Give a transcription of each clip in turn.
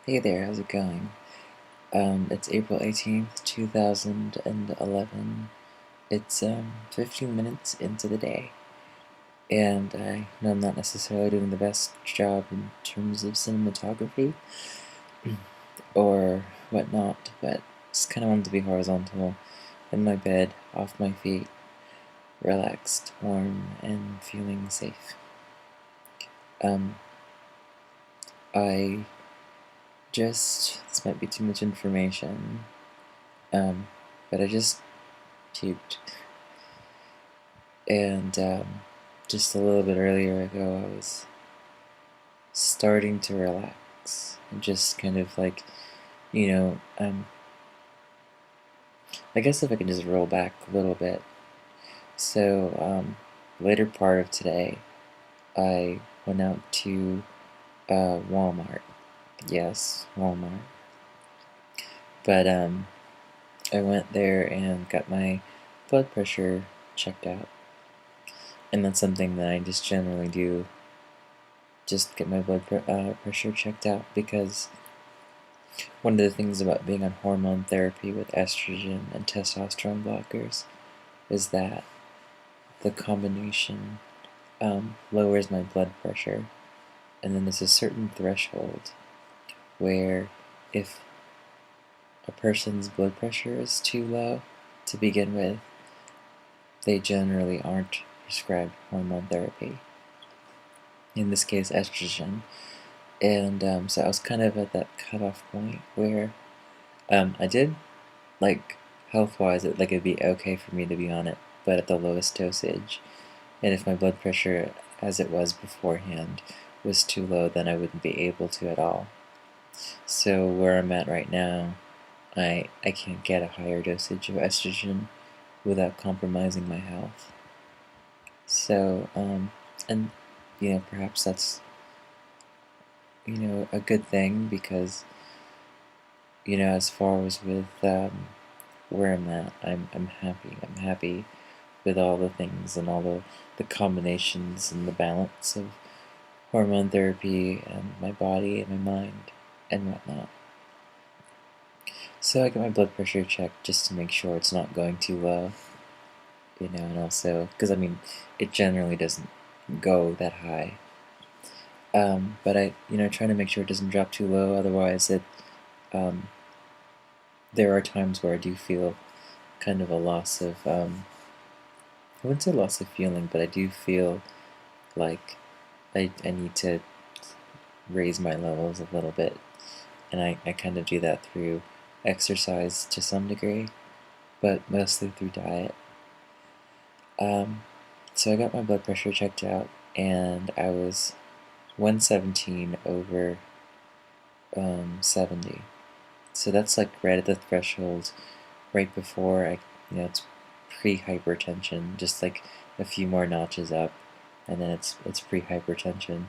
Hey there, how's it going? It's April 18th, 2011. It's 15 minutes into the day, and I know I'm not necessarily doing the best job in terms of cinematography or whatnot, but just kind of wanted to be horizontal in my bed, off my feet, relaxed, warm, and feeling safe. Um, I this might be too much information, but I just puked. And just a little bit earlier ago, I was starting to relax and just kind of like, you know, I guess if I can just roll back a little bit. So, later part of today, I went out to Walmart. Yes, Walmart. But I went there and got my blood pressure checked out. And that's something that I just generally do, just get my pressure checked out, because one of the things about being on hormone therapy with estrogen and testosterone blockers is that the combination lowers my blood pressure, and then there's a certain threshold where if a person's blood pressure is too low to begin with, they generally aren't prescribed hormone therapy. In this case, estrogen. And so I was kind of at that cutoff point where I did, like, health-wise, it'd be okay for me to be on it, but at the lowest dosage. And if my blood pressure, as it was beforehand, was too low, then I wouldn't be able to at all. So where I'm at right now, I can't get a higher dosage of estrogen without compromising my health. So, and, perhaps that's, a good thing, because, as far as with where I'm at, I'm happy. I'm happy with all the things and all the combinations and the balance of hormone therapy and my body and my mind and whatnot. So I get my blood pressure checked just to make sure it's not going too low, and also, because it generally doesn't go that high. But I, trying to make sure it doesn't drop too low, otherwise um, there are times where I do feel kind of a loss of, I wouldn't say loss of feeling, but I do feel like I need to raise my levels a little bit. And I kind of do that through exercise to some degree, but mostly through diet. So I got my blood pressure checked out, and I was 117 over 70. So that's like right at the threshold, right before it's pre-hypertension, just like a few more notches up, and then it's pre-hypertension,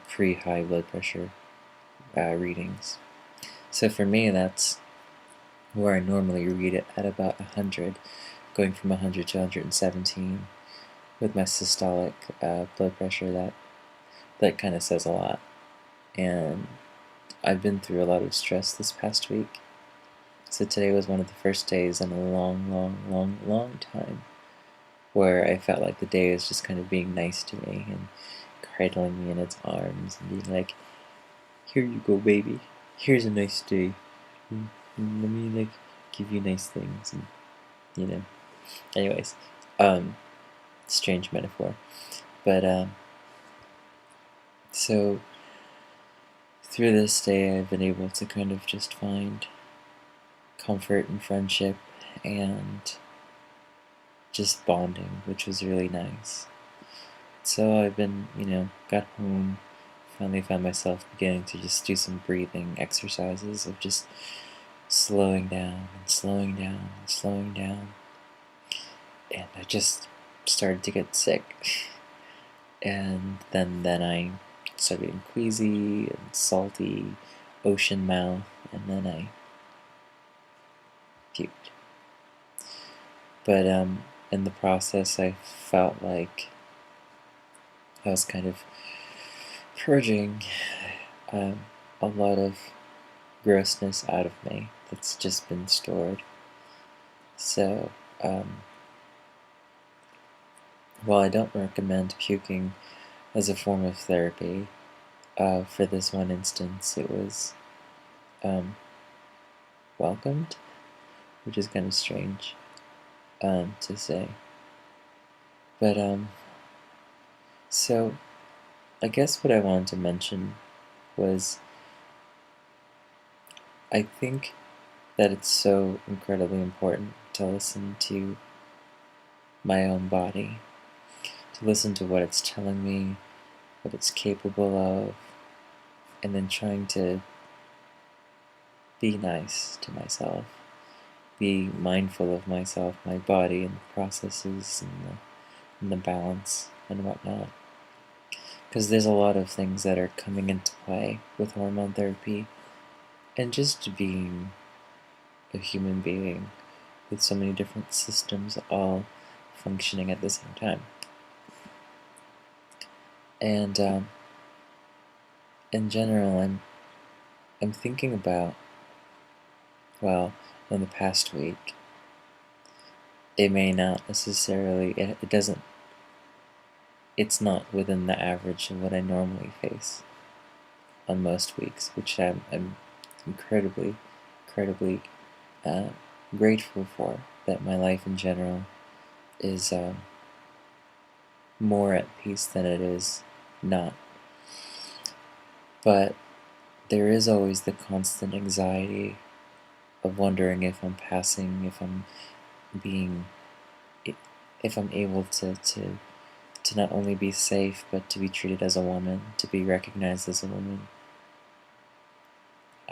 pre-high blood pressure readings. So for me, that's where I normally read it at about 100, going from 100 to 117. With my systolic blood pressure, that kind of says a lot. And I've been through a lot of stress this past week. So today was one of the first days in a long, long, long, long time where I felt like the day was just kind of being nice to me and cradling me in its arms and being like, "Here you go, baby. Here's a nice day. Let me, like, give you nice things." And, Anyways, strange metaphor. But, so through this day, I've been able to kind of just find comfort and friendship and just bonding, which was really nice. So I've been, got home, finally found myself beginning to just do some breathing exercises of just slowing down and slowing down and slowing down. And I just started to get sick. And then I started getting queasy and salty, ocean mouth, and then I puked. But in the process, I felt like I was kind of purging a lot of grossness out of me that's just been stored. So, while I don't recommend puking as a form of therapy, for this one instance, it was welcomed, which is kind of strange to say. But, so I guess what I wanted to mention was I think that it's so incredibly important to listen to my own body, to listen to what it's telling me, what it's capable of, and then trying to be nice to myself, be mindful of myself, my body, and the processes and the balance and whatnot. Because there's a lot of things that are coming into play with hormone therapy and just being a human being with so many different systems all functioning at the same time. And in general, I'm thinking about, well, in the past week, it may not necessarily, it doesn't, it's not within the average of what I normally face on most weeks, which I'm incredibly, incredibly grateful for, that my life in general is more at peace than it is not. But there is always the constant anxiety of wondering if I'm passing, if I'm being, if I'm able to not only be safe, but to be treated as a woman, to be recognized as a woman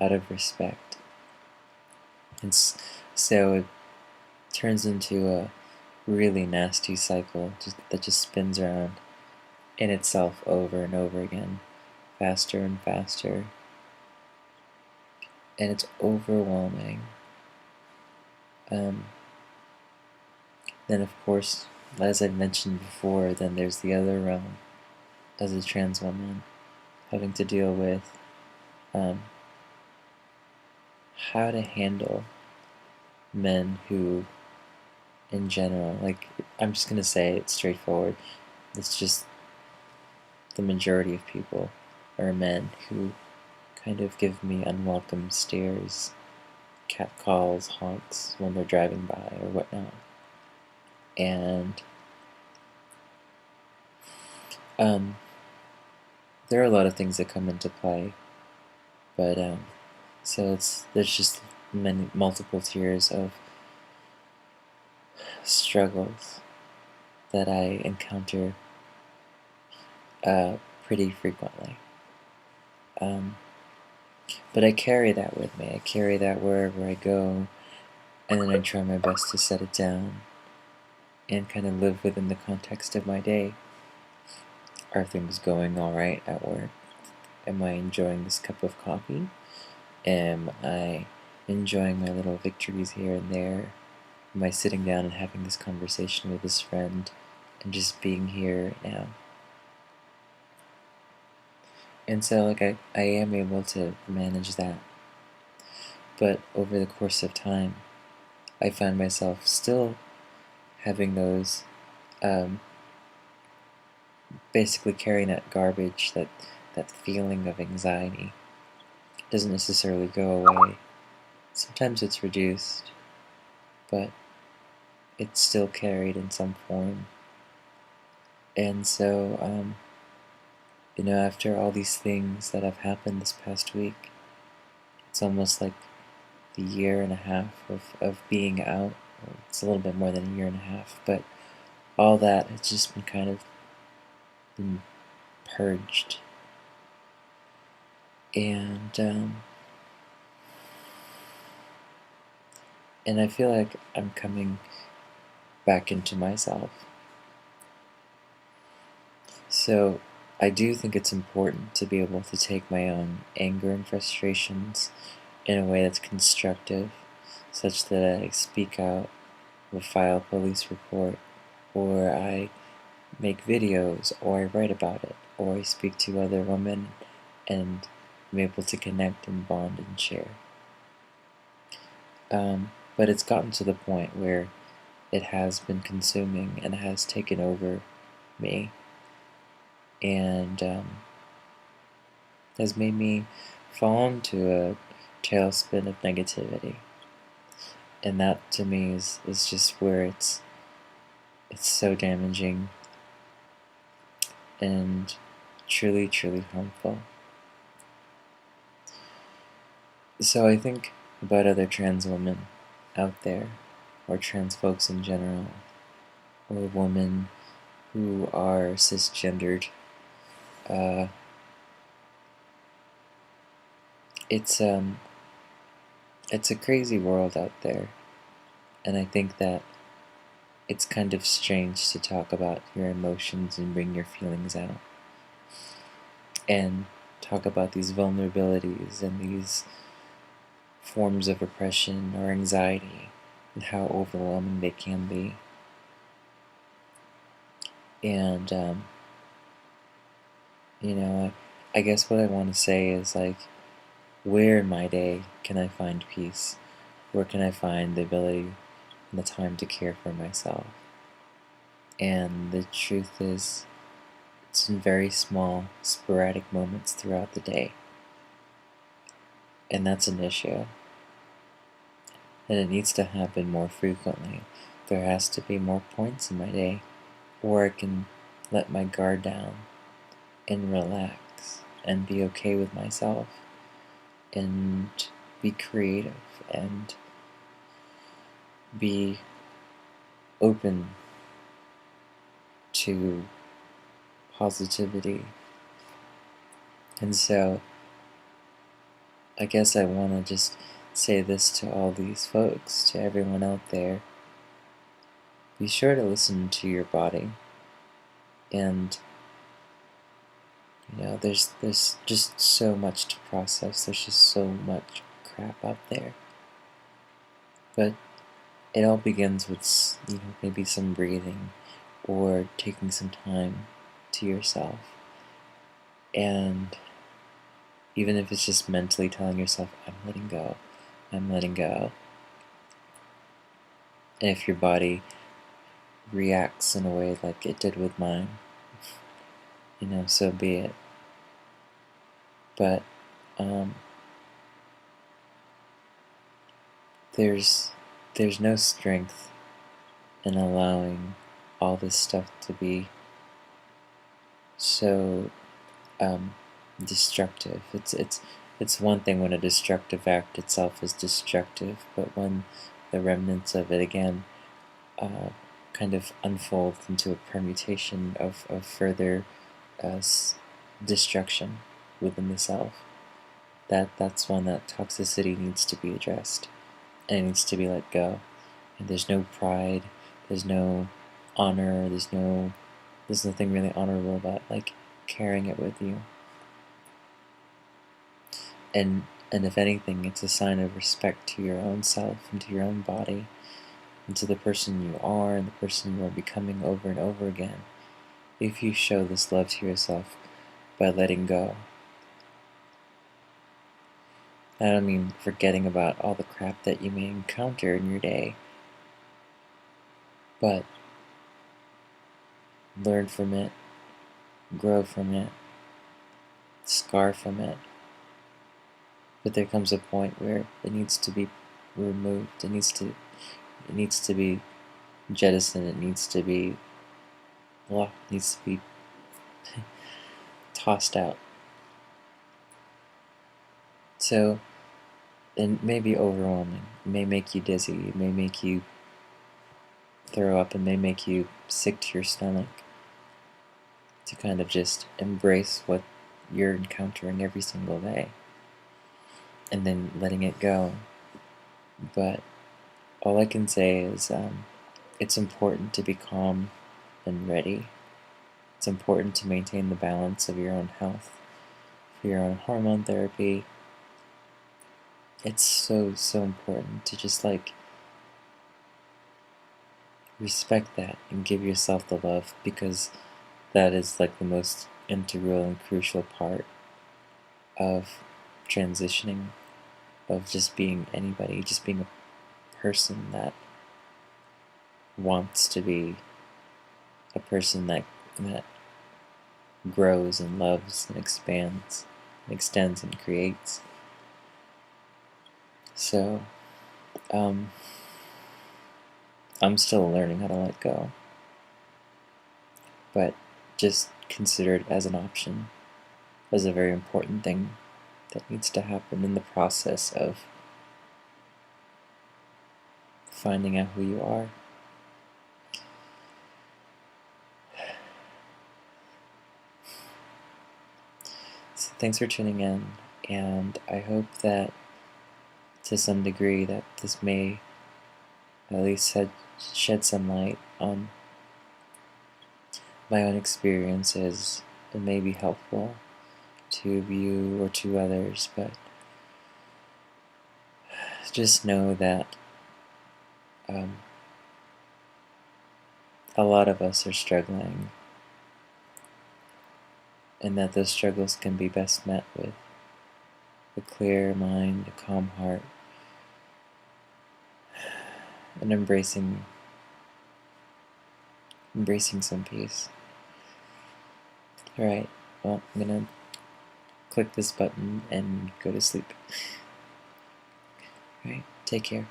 out of respect. And so it turns into a really nasty cycle that just spins around in itself over and over again, faster and faster. And it's overwhelming. Then, of course, as I've mentioned before, then there's the other realm as a trans woman, having to deal with how to handle men who, in general, like, I'm just going to say it straightforward, it's just the majority of people are men who kind of give me unwelcome stares, catcalls, honks when they're driving by or whatnot. And there are a lot of things that come into play, but so there's just multiple tiers of struggles that I encounter pretty frequently. But I carry that with me. I carry that wherever I go, and then I try my best to set it down and kind of live within the context of my day. Are things going alright at work? Am I enjoying this cup of coffee? Am I enjoying my little victories here and there? Am I sitting down and having this conversation with this friend and just being here now? And so, like, I am able to manage that. But over the course of time, I find myself still having those, basically carrying that garbage, that feeling of anxiety. It doesn't necessarily go away. Sometimes it's reduced, but it's still carried in some form. And so, after all these things that have happened this past week, it's almost like the year and a half of being out. It's a little bit more than a year and a half, but all that has just been kind of been purged. And I feel like I'm coming back into myself. So I do think it's important to be able to take my own anger and frustrations in a way that's constructive, such that I speak out, or file a police report, or I make videos, or I write about it, or I speak to other women and I'm able to connect and bond and share. But it's gotten to the point where it has been consuming and has taken over me, and has made me fall into a tailspin of negativity. And that to me is just where it's so damaging and truly, truly harmful. So I think about other trans women out there, or trans folks in general, or women who are cisgendered. It's a crazy world out there, and I think that it's kind of strange to talk about your emotions and bring your feelings out, and talk about these vulnerabilities and these forms of oppression or anxiety and how overwhelming they can be. And I guess what I want to say is, like, where in my day can I find peace? Where can I find the ability and the time to care for myself? And the truth is, it's in very small, sporadic moments throughout the day. And that's an issue. And it needs to happen more frequently. There has to be more points in my day where I can let my guard down and relax and be okay with myself and be creative and be open to positivity. And so I guess I want to just say this to all these folks, to everyone out there. Be sure to listen to your body. And there's just so much to process. There's just so much crap out there. But it all begins with maybe some breathing or taking some time to yourself. And even if it's just mentally telling yourself, I'm letting go, I'm letting go. And if your body reacts in a way like it did with mine, so be it. But there's no strength in allowing all this stuff to be so destructive. It's one thing when a destructive act itself is destructive, but when the remnants of it again kind of unfold into a permutation of further destruction within the self, that's when that toxicity needs to be addressed, and it needs to be let go. And there's no pride, there's no honor, there's nothing really honorable about like carrying it with you. And if anything, it's a sign of respect to your own self and to your own body and to the person you are and the person you are becoming over and over again, if you show this love to yourself by letting go. I don't mean forgetting about all the crap that you may encounter in your day, but learn from it, grow from it, scar from it. But there comes a point where it needs to be removed. It needs to be jettisoned. It needs to be tossed out. So it may be overwhelming. It may make you dizzy. It may make you throw up. It may make you sick to your stomach, to kind of just embrace what you're encountering every single day and then letting it go. But all I can say is it's important to be calm and ready. It's important to maintain the balance of your own health, for your own hormone therapy. It's so important to just respect that and give yourself the love, because that is the most integral and crucial part of transitioning of just being anybody, just being a person that wants to be a person that grows and loves and expands and extends and creates. So I'm still learning how to let go, but just consider it as an option, as a very important thing that needs to happen in the process of finding out who you are. So thanks for tuning in, and I hope that to some degree that this may at least shed some light on my own experiences. It may be helpful to you or to others, but just know that a lot of us are struggling, and that those struggles can be best met with a clear mind, a calm heart, and embracing some peace. Alright, well, I'm gonna click this button and go to sleep. Alright, take care.